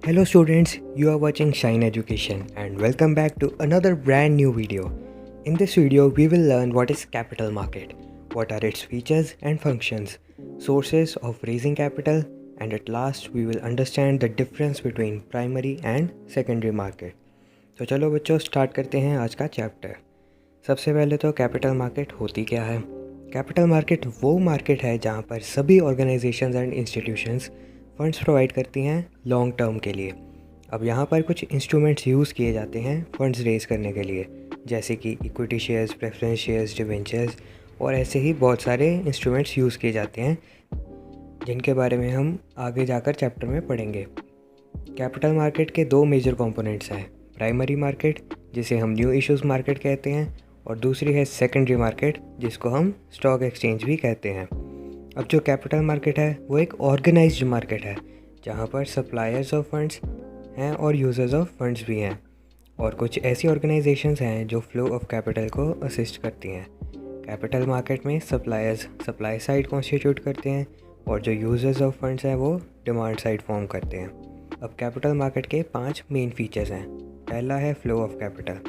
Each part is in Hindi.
Hello students, you are watching Shine Education and welcome back to another brand new video. In this video, we will learn what is capital market, what are its features and functions, sources of raising capital, and at last we will understand the difference between primary and secondary market. तो चलो बच्चों स्टार्ट करते हैं आज का चैप्टर। सबसे पहले तो कैपिटल मार्केट होती क्या है। कैपिटल मार्केट वो मार्केट है जहाँ पर सभी organisations and institutions funds provide करती हैं लॉन्ग टर्म के लिए। अब यहाँ पर कुछ इंस्ट्रूमेंट्स यूज़ किए जाते हैं फंड्स रेज करने के लिए, जैसे कि equity shares, preference shares, debentures और ऐसे ही बहुत सारे इंस्ट्रूमेंट्स यूज़ किए जाते हैं जिनके बारे में हम आगे जाकर चैप्टर में पढ़ेंगे। कैपिटल मार्केट के दो मेजर कंपोनेंट्स हैं, प्राइमरी मार्केट जिसे हम न्यू इश्यूज़ मार्केट कहते हैं और दूसरी है सेकेंडरी मार्केट जिसको हम स्टॉक एक्सचेंज भी कहते हैं। अब जो कैपिटल मार्केट है वो एक ऑर्गेनाइज्ड मार्केट है जहाँ पर सप्लायर्स ऑफ फंड्स हैं और यूजर्स ऑफ फंड्स भी हैं और कुछ ऐसी ऑर्गेनाइजेशंस हैं जो फ्लो ऑफ कैपिटल को असिस्ट करती हैं। कैपिटल मार्केट में सप्लायर्स सप्लाई साइड कॉन्स्टिट्यूट करते हैं और जो यूजर्स ऑफ फंड्स हैं वो डिमांड साइड फॉर्म करते हैं। अब कैपिटल मार्केट के 5 मेन फीचर्स हैं। पहला है flow of capital.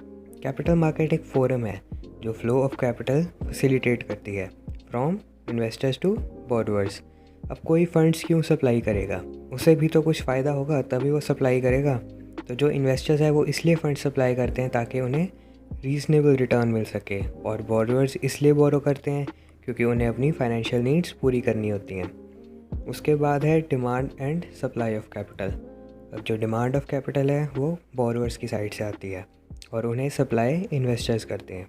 Capital market एक फोरम है जो फ्लो ऑफ कैपिटल फैसिलिटेट करती है फ्रॉम इन्वेस्टर्स टू बोरोवर्स। अब कोई फंड्स क्यों सप्लाई करेगा, उसे भी तो कुछ फ़ायदा होगा तभी वो सप्लाई करेगा। तो जो इन्वेस्टर्स है वो इसलिए फंड सप्लाई करते हैं ताकि उन्हें रीज़नेबल रिटर्न मिल सके, और बोरोवर्स इसलिए बोरो करते हैं क्योंकि उन्हें अपनी फाइनेंशियल नीड्स पूरी करनी होती हैं। उसके बाद है demand and supply of capital. अब जो डिमांड ऑफ कैपिटल है वो बोरोवर्स की साइड से आती है और उन्हें सप्लाई इन्वेस्टर्स करते हैं।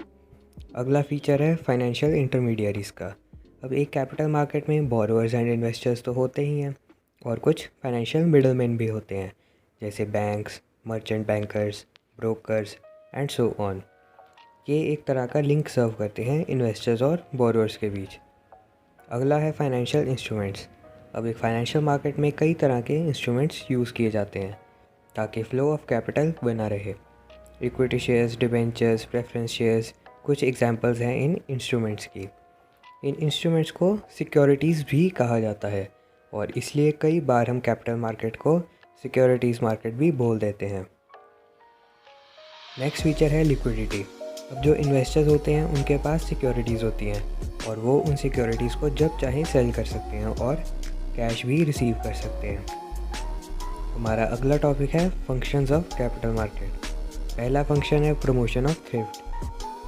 अगला फीचर है फाइनेंशियल इंटरमीडियरीज़ का। अब एक कैपिटल मार्केट में बोरोवर्स एंड इन्वेस्टर्स तो होते ही हैं और कुछ फाइनेंशियल मिडलमैन भी होते हैं, जैसे banks, merchant bankers, brokers and so on. ये एक तरह का लिंक सर्व करते हैं इन्वेस्टर्स और बोरोवर्स के बीच। अगला है फाइनेंशियल इंस्ट्रूमेंट्स। अब एक फाइनेंशियल मार्केट में कई तरह के इंस्ट्रूमेंट्स यूज़ किए जाते हैं ताकि फ़्लो ऑफ कैपिटल बना रहे। Equity shares, debentures, preference shares कुछ एग्जांपल्स हैं इन इंस्ट्रूमेंट्स की। इन इंस्ट्रूमेंट्स को सिक्योरिटीज़ भी कहा जाता है और इसलिए कई बार हम कैपिटल मार्केट को सिक्योरिटीज़ मार्केट भी बोल देते हैं। नेक्स्ट फीचर है लिक्विडिटी। अब जो इन्वेस्टर्स होते हैं उनके पास सिक्योरिटीज़ होती हैं और वो उन सिक्योरिटीज़ को जब चाहे सेल कर सकते हैं और कैश भी रिसीव कर सकते हैं। हमारा अगला टॉपिक है फंक्शंस ऑफ कैपिटल मार्केट। पहला फंक्शन है promotion of thrift.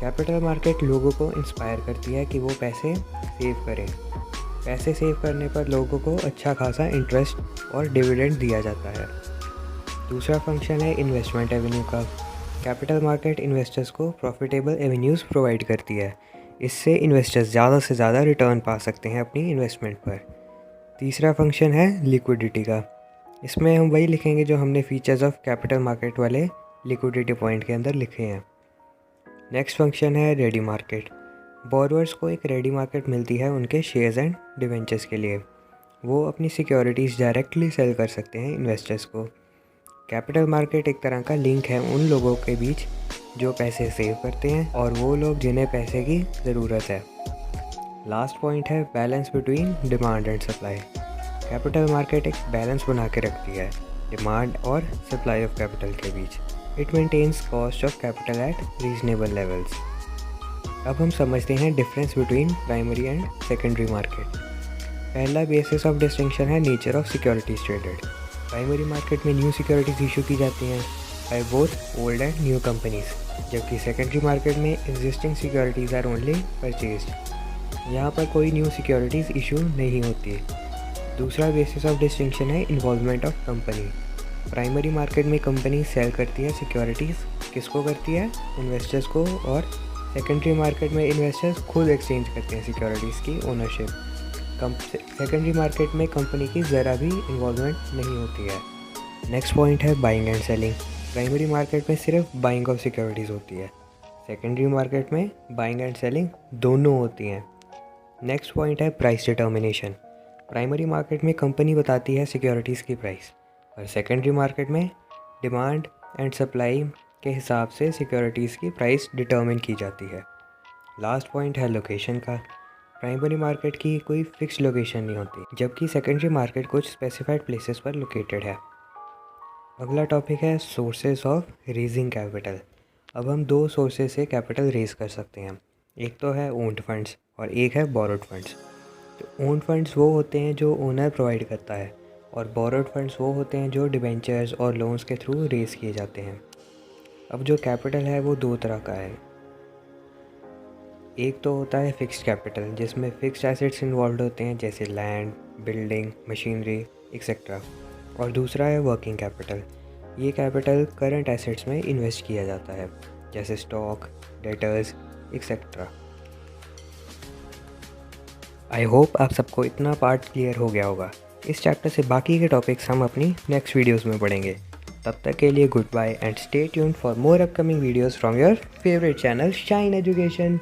Capital market लोगों को इंस्पायर करती है कि वो पैसे सेव करें। पैसे सेव करने पर लोगों को अच्छा खासा इंटरेस्ट और डिविडेंड दिया जाता है। दूसरा फंक्शन है इन्वेस्टमेंट एवेन्यू का। कैपिटल मार्केट इन्वेस्टर्स को प्रॉफिटेबल एवेन्यूज़ प्रोवाइड करती है। इससे इन्वेस्टर्स ज़्यादा से ज़्यादा रिटर्न पा सकते हैं अपनी इन्वेस्टमेंट पर। तीसरा फंक्शन है लिक्विडिटी का। इसमें हम वही लिखेंगे जो हमने फीचर्स ऑफ कैपिटल मार्केट वाले लिक्विडिटी पॉइंट के अंदर लिखे हैं। नेक्स्ट फंक्शन है रेडी मार्केट। बोरोवर्स को एक रेडी मार्केट मिलती है उनके शेयर्स एंड डिवेंचर्स के लिए। वो अपनी सिक्योरिटीज़ डायरेक्टली सेल कर सकते हैं इन्वेस्टर्स को। कैपिटल मार्केट एक तरह का लिंक है उन लोगों के बीच जो पैसे सेव करते हैं और वो लोग जिन्हें पैसे की ज़रूरत है। लास्ट पॉइंट है balance between demand and supply. Capital market एक बैलेंस बना के रखती है डिमांड और सप्लाई ऑफ कैपिटल के बीच। It maintains cost of capital at reasonable levels. अब हम समझते हैं difference between primary and secondary market. पहला बेसिस ऑफ डिस्टिंक्शन है nature of securities traded. Primary market में न्यू सिक्योरिटीज़ इशू की जाती हैं by both old and new companies, जबकि सेकेंडरी मार्केट में existing securities are only purchased. यहाँ पर कोई न्यू सिक्योरिटीज़ इशू नहीं होती। दूसरा बेसिस ऑफ डिस्टिंक्शन है involvement of company. Primary market में कंपनी सेल करती है सिक्योरिटीज़, किसको करती है, इन्वेस्टर्स को, और सेकेंडरी मार्केट में इन्वेस्टर्स खुद एक्सचेंज करते हैं सिक्योरिटीज़ की ओनरशिप। सेकेंडरी मार्केट में कंपनी की ज़रा भी इन्वॉल्वमेंट नहीं होती है। नेक्स्ट पॉइंट है buying and selling. Primary market में सिर्फ बाइंग ऑफ सिक्योरिटीज़ होती है, सेकेंडरी मार्केट में बाइंग एंड सेलिंग दोनों होती हैं। नेक्स्ट पॉइंट है प्राइस डिटर्मिनेशन। प्राइमरी मार्केट में कंपनी बताती है सिक्योरिटीज़ की प्राइस और सेकेंडरी मार्केट में डिमांड एंड सप्लाई के हिसाब से सिक्योरिटीज़ की प्राइस डिटर्मिन की जाती है। लास्ट पॉइंट है लोकेशन का। प्राइमरी मार्केट की कोई फिक्स लोकेशन नहीं होती, जबकि सेकेंडरी मार्केट कुछ स्पेसिफाइड प्लेसेस पर लोकेटेड है। अगला टॉपिक है सोर्सेज ऑफ रेजिंग कैपिटल। अब हम दो सोर्सेज से कैपिटल रेज कर सकते हैं, एक तो है ओन्ड फंड्स और एक है बोरोड फंड्स। तो ओन्ड फंड्स वो होते हैं जो ओनर प्रोवाइड करता है, और बोरोड फंड्स वो होते हैं जो डिबेंचर्स और लोन्स के थ्रू रेज किए जाते हैं। अब जो कैपिटल है वो दो तरह का है। एक तो होता है फिक्स्ड कैपिटल, जिसमें फिक्स्ड एसेट्स इन्वॉल्व होते हैं जैसे लैंड, बिल्डिंग, मशीनरी एक्सेट्रा। और दूसरा है वर्किंग कैपिटल। ये कैपिटल करंट एसेट्स में इन्वेस्ट किया जाता है जैसे stock, debtors etcetera. I hope आप सबको इतना पार्ट क्लियर हो गया होगा। इस चैप्टर से बाकी के टॉपिक्स हम अपनी नेक्स्ट वीडियोस में पढ़ेंगे। तब तक के लिए goodbye and stay tuned for more upcoming videos from your favourite channel Shine education.